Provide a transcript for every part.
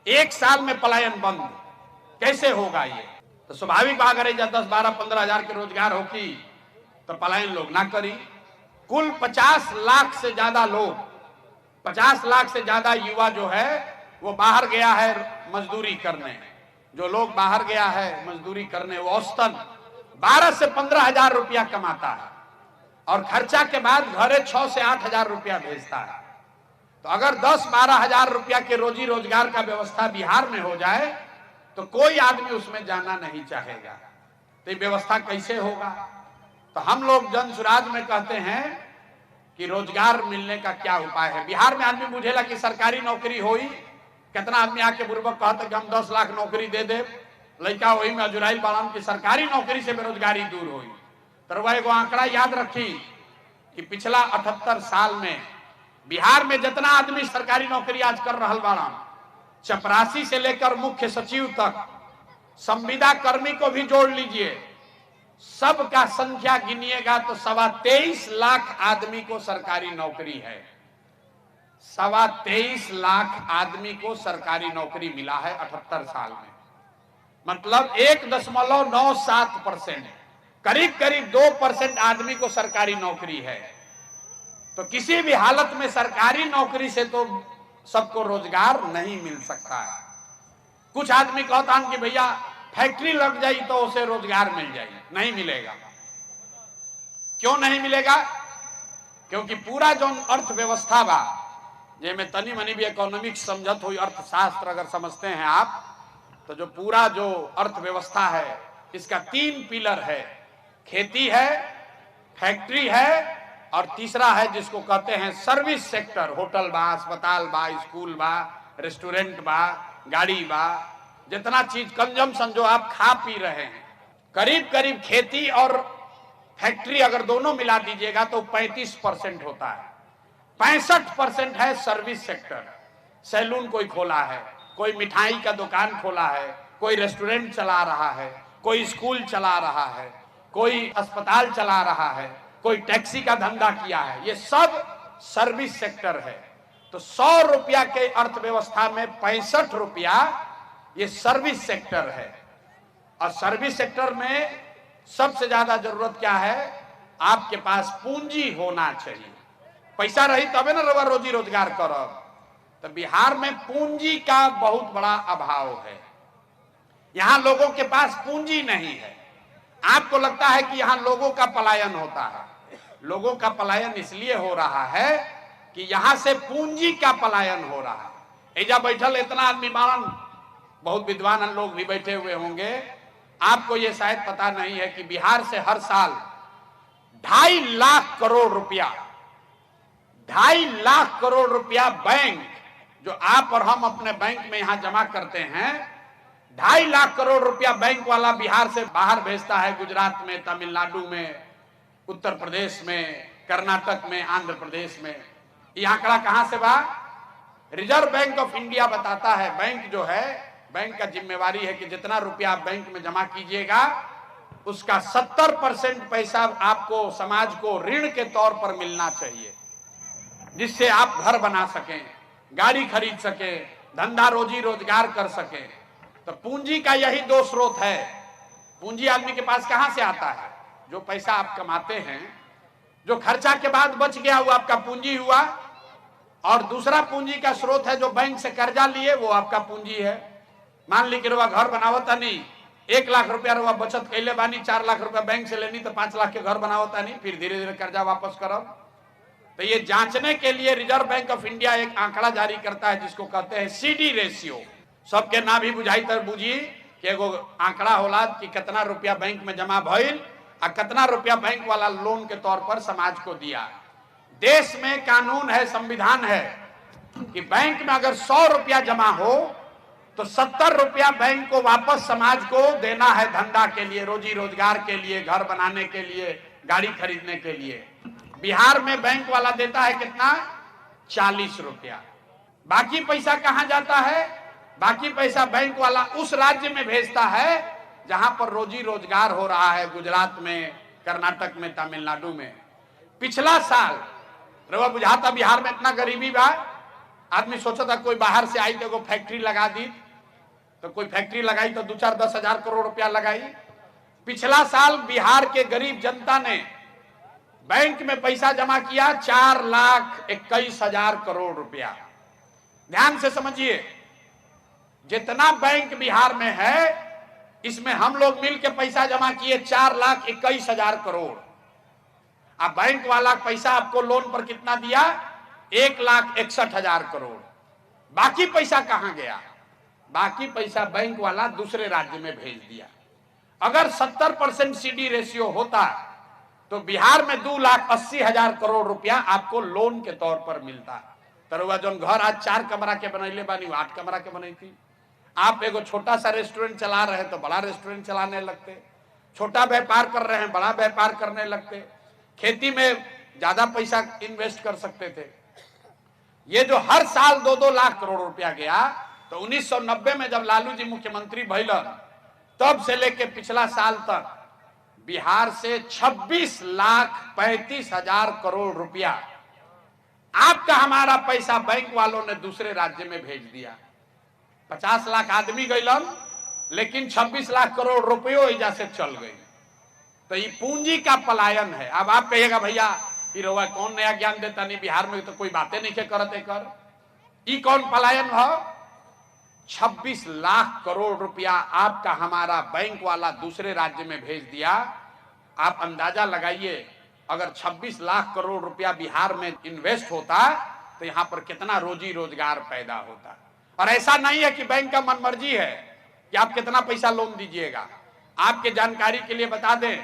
एक साल में पलायन बंद कैसे होगा? ये तो स्वाभाविक बात है, जब 10, 12, 15 हजार के रोजगार होगी तो पलायन लोग ना करी। कुल 50 लाख से ज्यादा लोग, 50 लाख से ज्यादा युवा जो है वो बाहर गया है मजदूरी करने। जो लोग बाहर गया है मजदूरी करने वो औसतन 12 से 15 हजार रुपया कमाता है और खर्चा के बाद घरे 6 से 8 हजार रुपया भेजता है। तो अगर 10-12 हजार रुपया के रोजी रोजगार का व्यवस्था बिहार में हो जाए तो कोई आदमी उसमें जाना नहीं चाहेगा। तो ये व्यवस्था कैसे होगा? तो हम लोग जन सुराज में कहते हैं कि रोजगार मिलने का क्या उपाय है। बिहार में आदमी बुझेला कि सरकारी नौकरी होई, कितना आदमी आके बुर्बक कहते कि हम 10 लाख नौकरी दे दे, लड़का वही में अजुराइल बाड़न की सरकारी नौकरी से बेरोजगारी दूर हुई। तो एगो आंकड़ा याद रखी कि पिछला 78 साल में बिहार में जितना आदमी सरकारी नौकरी आज कर रहा बाड़न, चपरासी से लेकर मुख्य सचिव तक, संविदा कर्मी को भी जोड़ लीजिए, सबका संख्या गिनिएगा तो 23.25 लाख आदमी को सरकारी नौकरी है। 23.25 लाख आदमी को सरकारी नौकरी मिला है 78 साल में, मतलब 1.97%, करीब करीब 2% आदमी को सरकारी नौकरी है। तो किसी भी हालत में सरकारी नौकरी से तो सबको रोजगार नहीं मिल सकता है। कुछ आदमी कहता है कि भैया फैक्ट्री लग जाए तो उसे रोजगार मिल जाए, नहीं मिलेगा। क्यों नहीं मिलेगा? क्योंकि पूरा जो अर्थव्यवस्था बा, जिसमें तनी मनी भी इकोनॉमिक्स समझत हुई, अर्थशास्त्र अगर समझते हैं आप, तो जो पूरा जो अर्थव्यवस्था है इसका 3 पिलर है। खेती है, फैक्ट्री है और तीसरा है जिसको कहते हैं सर्विस सेक्टर। होटल बा, अस्पताल बा, स्कूल बा, रेस्टोरेंट बा, गाड़ी बा, जितना चीज कंजम्पशन जो आप खा पी रहे हैं, करीब करीब खेती और फैक्ट्री अगर दोनों मिला दीजिएगा तो 35% होता है। 65% है सर्विस सेक्टर। सैलून कोई खोला है, कोई मिठाई का दुकान खोला है, कोई रेस्टोरेंट चला रहा है, कोई स्कूल चला रहा है, कोई अस्पताल चला रहा है, कोई टैक्सी का धंधा किया है, ये सब सर्विस सेक्टर है। तो 100 रुपया के अर्थव्यवस्था में 65 रुपया ये सर्विस सेक्टर है। और सर्विस सेक्टर में सबसे ज्यादा जरूरत क्या है? आपके पास पूंजी होना चाहिए। पैसा रही तबे ना रवा रोजी रोजगार करब। तो बिहार में पूंजी का बहुत बड़ा अभाव है। यहां लोगों के पास पूंजी नहीं है। आपको लगता है कि यहां लोगों का पलायन होता है। लोगों का पलायन इसलिए हो रहा है कि यहां से पूंजी का पलायन हो रहा है। एजा बैठल इतना आदमी बाड़न, बहुत विद्वान लोग भी बैठे हुए होंगे, आपको यह शायद पता नहीं है कि बिहार से हर साल 2.5 लाख करोड़ रुपया, 2.5 लाख करोड़ रुपया बैंक, जो आप और हम अपने बैंक में यहां जमा करते हैं, 2.5 लाख करोड़ रुपया बैंक वाला बिहार से बाहर भेजता है। गुजरात में, तमिलनाडु में, उत्तर प्रदेश में, कर्नाटक में, आंध्र प्रदेश में। ये आंकड़ा कहां से बा? रिजर्व बैंक ऑफ इंडिया बताता है। बैंक जो है, बैंक का जिम्मेवारी है कि जितना रुपया आप बैंक में जमा कीजिएगा उसका 70% पैसा आपको, समाज को ऋण के तौर पर मिलना चाहिए, जिससे आप घर बना सकें, गाड़ी खरीद सकें, धंधा रोजी रोजगार कर सकें। तो पूंजी का यही 2 स्रोत है। पूंजी आदमी के पास कहां से आता है? जो पैसा आप कमाते हैं, जो खर्चा के बाद बच गया वो आपका पूंजी हुआ, और दूसरा पूंजी का स्रोत है जो बैंक से कर्जा लिए, वो आपका पूंजी है। मान ली कि रुआ घर बनावता नहीं, 1 लाख रुपया रुआ बचत कैले बानी, 4 लाख रुपया बैंक से लेनी तो 5 लाख के घर बनावता नहीं, फिर धीरे धीरे कर्जा वापस करब। तो ये जांचने के लिए रिजर्व बैंक ऑफ इंडिया एक आंकड़ा जारी करता है जिसको कहते हैं CD रेशियो। सबके ना भी बुझाई तर बुझी कि एगो आंकड़ा होला कि कितना रुपया बैंक में जमा भइल और कितना रुपया बैंक वाला लोन के तौर पर समाज को दिया। देश में कानून है, संविधान है कि बैंक में अगर 100 रुपया जमा हो तो 70 रुपया बैंक को वापस समाज को देना है, धंधा के लिए, रोजी रोजगार के लिए, घर बनाने के लिए, गाड़ी खरीदने के लिए। बिहार में बैंक वाला देता है कितना? 40 रुपया। बाकी पैसा कहां जाता है? बाकी पैसा बैंक वाला उस राज्य में भेजता है जहां पर रोजी रोजगार हो रहा है, गुजरात में, कर्नाटक में, तमिलनाडु में। पिछला साल रवा बुझाता बिहार में इतना गरीबी बा, आदमी सोचा था कोई बाहर से आई तो फैक्ट्री लगा दी, तो कोई फैक्ट्री लगाई तो 2-4-10 हजार करोड़ रुपया लगाई। पिछला साल बिहार के गरीब जनता ने बैंक में पैसा जमा किया 4,21,000 करोड़ रुपया। ध्यान से समझिए, जितना बैंक बिहार में है इसमें हम लोग मिलकर पैसा जमा किए 4,21,000 करोड़। अब बैंक वाला पैसा आपको लोन पर कितना दिया? 1,61,000 करोड़। बाकी पैसा कहां गया? बाकी पैसा बैंक वाला दूसरे राज्य में भेज दिया। अगर 70% सीडी रेशियो होता तो बिहार में 2,80,000 करोड़ रुपया आपको लोन के तौर पर मिलता। तरुआ जो घर आज 4 कमरा के बनैले बानी, 8 कमरा के बनाई थी। आप एगो छोटा सा रेस्टोरेंट चला रहे हैं तो बड़ा रेस्टोरेंट चलाने लगते, छोटा व्यापार कर रहे हैं बड़ा व्यापार करने लगते, खेती में ज्यादा पैसा इन्वेस्ट कर सकते थे। ये जो हर साल 2-2 लाख करोड़ रुपया गया, तो 1990 में जब लालू जी मुख्यमंत्री भइलन तब से लेके पिछला साल तक बिहार से 26,35,000 करोड़ रुपया आपका हमारा पैसा बैंक वालों ने दूसरे राज्य में भेज दिया। 50 लाख आदमी गइलन, लेकिन 26 लाख करोड़ रुपयों इजा से चल गई। तो ये पूंजी का पलायन है। अब आप कहिएगा भैया ये रउआ कौन नया ज्ञान देता? नहीं, बिहार में तो कोई बातें नहीं करते कर। ये कौन पलायन है? 26 लाख करोड़ रुपया आपका हमारा बैंक वाला दूसरे राज्य में भेज दिया। आप अंदाजा लगाइए, अगर 26 लाख करोड़ रुपया बिहार में इन्वेस्ट होता तो यहां पर कितना रोजी रोजगार पैदा होता। और ऐसा नहीं है कि बैंक का मनमर्जी है कि आप कितना पैसा लोन दीजिएगा। आपके जानकारी के लिए बता दें,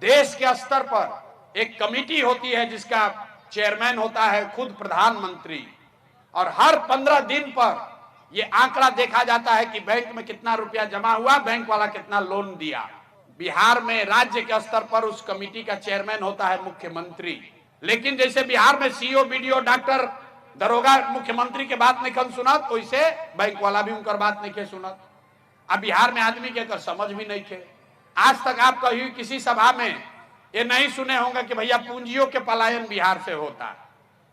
देश के स्तर पर एक कमेटी होती है जिसका चेयरमैन होता है खुद प्रधानमंत्री, और हर 15 दिन पर यह आंकड़ा देखा जाता है कि बैंक में कितना रुपया जमा हुआ, बैंक वाला कितना लोन दिया। बिहार में राज्य के स्तर पर उस कमेटी का चेयरमैन होता है मुख्यमंत्री। लेकिन जैसे बिहार में सीओ, बीडीओ, डॉक्टर, दरोगा मुख्यमंत्री के बात नहीं कर सुनत, वैसे बैंक वाला भी उनकर बात नहीं के सुनत। अब बिहार में आदमी के कर समझ भी नहीं थे। आज तक आप कहीं किसी सभा में ये नहीं सुने होंगे कि भैया पूंजियों के पलायन बिहार से होता।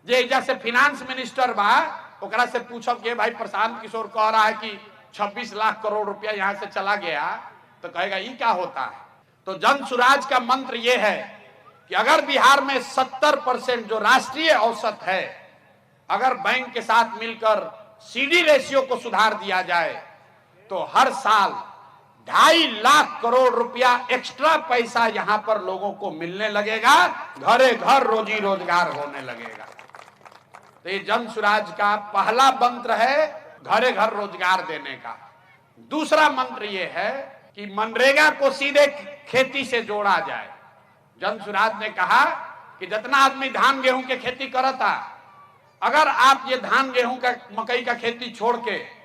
जे जैसे फिनांस मिनिस्टर बा, ओकरा से पूछब कि भाई प्रशांत किशोर कह रहा है कि 26 लाख करोड़ रुपया यहाँ से चला गया, तो कहेगा ये क्या होता है? तो जन सुराज का मंत्र ये है कि अगर बिहार में 70% जो राष्ट्रीय औसत है, अगर बैंक के साथ मिलकर सीडी रेशियो को सुधार दिया जाए तो हर साल 2.5 लाख करोड़ रुपया एक्स्ट्रा पैसा यहां पर लोगों को मिलने लगेगा, घरे घर रोजी रोजगार होने लगेगा। तो ये जन सुराज का पहला मंत्र है घरे घर रोजगार देने का। दूसरा मंत्र ये है कि मनरेगा को सीधे खेती से जोड़ा जाए। जन सुराज ने कहा कि जितना आदमी धान गेहूं के खेती करता, अगर आप ये धान गेहूं का, मकई का खेती छोड़ के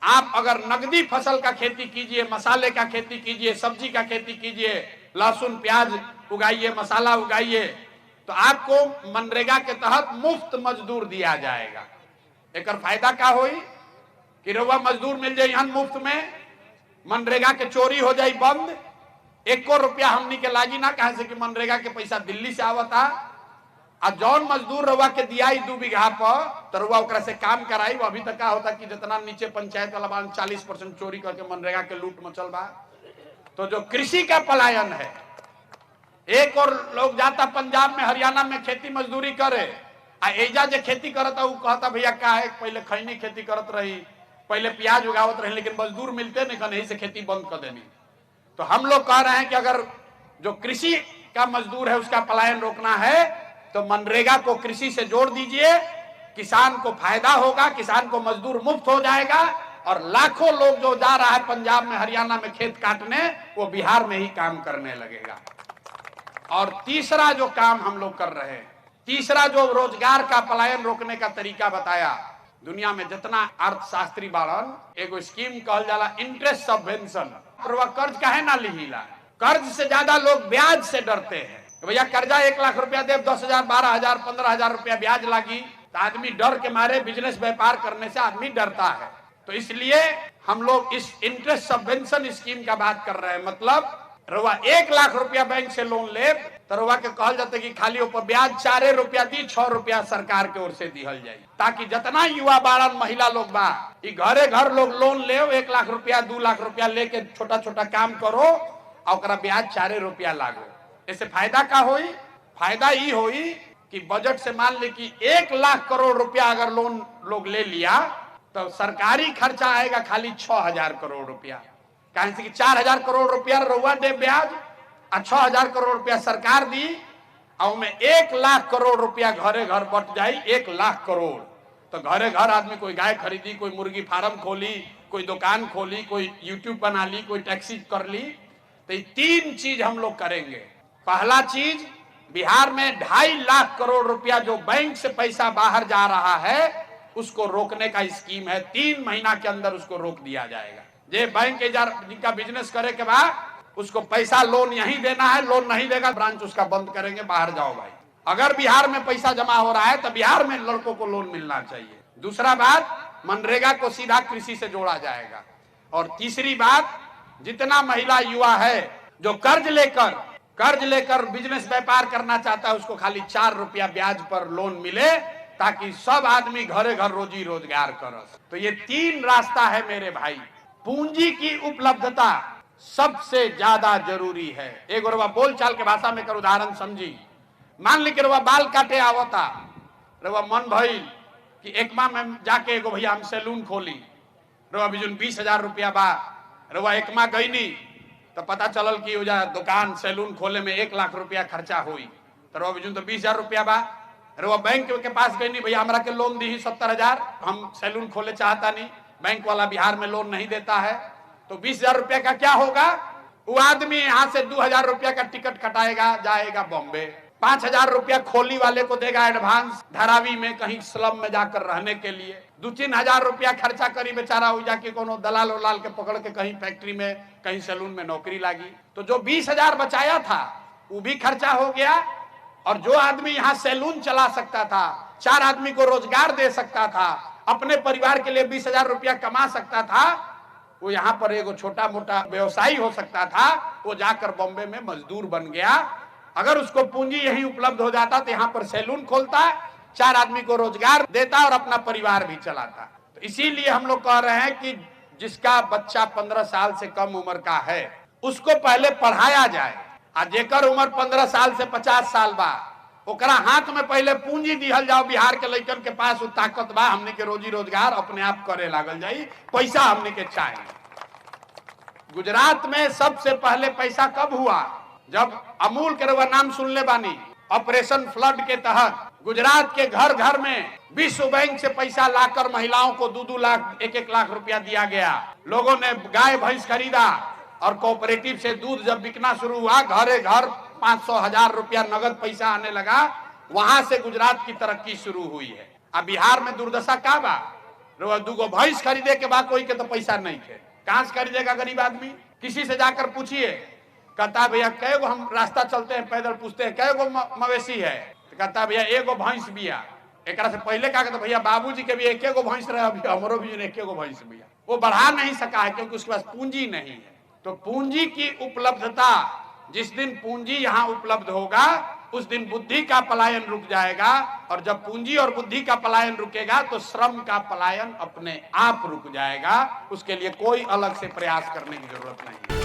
आप अगर नगदी फसल का खेती कीजिए, मसाले का खेती कीजिए, सब्जी का खेती कीजिए, लहसुन प्याज उगाइए, मसाला उगाइए, तो आपको मनरेगा के तहत मुफ्त मजदूर दिया जाएगा। एक फायदा क्या होई कि रउआ मजदूर मिल जाए यहाँ मुफ्त में, मनरेगा के चोरी हो जाए बंद, 1 रुपया हमनी के लागी ना, कहे से कि मनरेगा के पैसा दिल्ली से आवता। आ जौन मजदूर रउआ के दियाई 2 बीघा पर, तो रउआ ओकरा से काम कराई। अभी तक क्या होता कि जितना नीचे पंचायत वाला 40% चोरी करके मनरेगा के लूट मचल बा। तो जो कृषि का पलायन है, एक और लोग जाता पंजाब में, हरियाणा में खेती मजदूरी करे, आ एजा जो खेती करता वो कहता भैया क्या है, पहले खैनी खेती करत रही, पहले प्याज उगावत रही, लेकिन मजदूर मिलते नहीं, कहीं से खेती बंद कर देनी। तो हम लोग कह रहे हैं कि अगर जो कृषि का मजदूर है उसका पलायन रोकना है तो मनरेगा को कृषि से जोड़ दीजिए, किसान को फायदा होगा, किसान को मजदूर मुफ्त हो जाएगा, और लाखों लोग जो जा रहा है पंजाब में, हरियाणा में खेत काटने, वो बिहार में ही काम करने लगेगा। और तीसरा जो काम हम लोग कर रहे हैं, तीसरा जो रोजगार का पलायन रोकने का तरीका बताया, दुनिया में जितना अर्थशास्त्री बाड़न, एगो स्कीम कहल जाला इंटरेस्ट सबवेंशन। कर्ज काहे ना लिहिला? कर्ज से ज्यादा लोग ब्याज से डरते हैं। भैया कर्जा 1 लाख रुपया दे, 10,000, 12,000, 15,000 रुपया ब्याज लागी, तो आदमी डर के मारे बिजनेस व्यापार करने से आदमी डरता है। तो इसलिए हम लोग इस इंटरेस्ट सबवेंशन स्कीम का बात कर रहे हैं। मतलब रउआ 1 लाख रुपया बैंक से लोन ले तरवा के कहल जाते कि खाली ऊपर ब्याज 4 रुपया दी, 6 रुपया सरकार के ओर से दिहल जाए, ताकि जितना युवा बारन महिला लोग बा घरे घर लोग लोन ले 1 लाख रुपया 2 लाख रुपया लेके छोटा छोटा काम करो और ओकरा ब्याज 4 रुपया लागो। इससे फायदा का होई? फायदा ई होई कि बजट से मान ले कि 1 लाख करोड़ रुपया अगर लोन लोग ले लिया तो सरकारी खर्चा आएगा खाली 6000 करोड़ रुपया। कहीं से कि 4000 करोड़ रुपया रउआ दे ब्याज और 6000 करोड़ रुपया सरकार दी और में 1 लाख करोड़ रुपया घरे घर बट जाए। 1 लाख करोड़ तो घरे घर आदमी कोई गाय खरीदी, कोई मुर्गी फार्म खोली, कोई दुकान खोली, कोई यूट्यूब बना ली, कोई टैक्सी कर ली। तो ये 3 चीज हम लोग करेंगे। पहला चीज, बिहार में 2.5 लाख करोड़ रुपया जो बैंक से पैसा बाहर जा रहा है उसको रोकने का स्कीम है। 3 महीना के अंदर उसको रोक दिया जाएगा। जे बैंक के जिनका बिजनेस करे के बाद उसको पैसा लोन यहीं देना है, लोन नहीं देगा ब्रांच उसका बंद करेंगे, बाहर जाओ भाई। अगर बिहार में पैसा जमा हो रहा है तो बिहार में लड़कों को लोन मिलना चाहिए। दूसरा बात, मनरेगा को सीधा कृषि से जोड़ा जाएगा। और तीसरी बात, जितना महिला युवा है जो कर्ज लेकर बिजनेस व्यापार करना चाहता है उसको खाली 4 रुपया ब्याज पर लोन मिले, ताकि सब आदमी घरे घर रोजी रोजगार कर। तो ये 3 रास्ता है मेरे भाई। पूंजी की उपलब्धता सबसे ज्यादा जरूरी है। एक रवा बोल चाल के भाषा में कर उदाहरण समझी। मान ली कि रवा बाल काटे आवता, रवा मन भइल कि एकमा में जाके एगो भैया हम सैलून खोली, रवा बिजुन 20,000 रुपया बा, रवा एकमा गईनी तो पता चलल कि दुकान सैलून खोले में 1 लाख रुपया खर्चा हुई, तो रवा बिजुन तो 20,000 रुपया बा। रवा बैंक के पास गईनी, भैया हमरा के लोन दी 70,000, हम सैलून खोले चाहता नहीं, बैंक वाला बिहार में लोन नहीं देता है। तो 20,000 रुपया का क्या होगा? वो आदमी यहाँ से 2,000 रुपया का टिकट कटाएगा, जाएगा बॉम्बे, 5,000 रुपया खोली वाले को देगा एडवांस, धारावी में कहीं स्लम में जाकर रहने के लिए। 2-3 हजार रुपया खर्चा करी बेचारा, हो जाके कोनो दलाल उलाल के पकड़ के कहीं फैक्ट्री में, कहीं सैलून में नौकरी लागी। तो जो 20,000 बचाया था वो भी खर्चा हो गया। और जो आदमी यहाँ सैलून चला सकता था, 4 आदमी को रोजगार दे सकता था, अपने परिवार के लिए 20,000 रुपया कमा सकता था, वो यहाँ पर एगो छोटा मोटा व्यवसायी हो सकता था, वो जाकर बॉम्बे में मजदूर बन गया। अगर उसको पूंजी यही उपलब्ध हो जाता तो यहाँ पर सैलून खोलता, 4 आदमी को रोजगार देता और अपना परिवार भी चलाता। तो इसीलिए हम लोग कह रहे हैं कि जिसका बच्चा 15 साल से कम उम्र का है उसको पहले पढ़ाया जाए, और जेकर उम्र 15 साल से 50 साल बा ओकरा हाथ में पहले पूंजी दिहल जाओ। बिहार के लड़कन के पास वो ताकत बा, हमने के रोजी रोजगार अपने आप करे लागल जाई, पैसा हमने के चाहिए। गुजरात में सबसे पहले पैसा कब हुआ? जब अमूल के रवा नाम सुन ले बानी, ऑपरेशन फ्लड के तहत गुजरात के घर घर में विश्व बैंक से पैसा लाकर महिलाओं को 2-2 लाख 1-1 लाख रुपया दिया गया। लोगों ने गाय भैंस खरीदा और कोऑपरेटिव से दूध जब बिकना शुरू हुआ, घरे घर 500,000 रुपया नगद पैसा आने लगा। वहां से गुजरात की तरक्की शुरू हुई है। अब बिहार में दुर्दशा का बा? 2 भैंस खरीदे के बाद कोई के तो पैसा नहीं थे, कहां से खरीदेगा गरीब आदमी? किसी से जाकर पूछिए, कहता भैया कै गो, हम रास्ता चलते हैं पैदल, पूछते हैं कै गो मवेशी है, तो कहता भैया 1 भैंस बिया। एक से पहले क्या कहता, भैया बाबूजी के भी 1 भैंस रहे, अभी हमरो भी 1 भैंस बिया। वो बढ़ा नहीं सका है क्योंकि उसके पास पूंजी नहीं है। तो पूंजी की उपलब्धता, जिस दिन पूंजी यहाँ उपलब्ध होगा उस दिन बुद्धि का पलायन रुक जाएगा, और जब पूंजी और बुद्धि का पलायन रुकेगा तो श्रम का पलायन अपने आप रुक जाएगा। उसके लिए कोई अलग से प्रयास करने की जरूरत नहीं।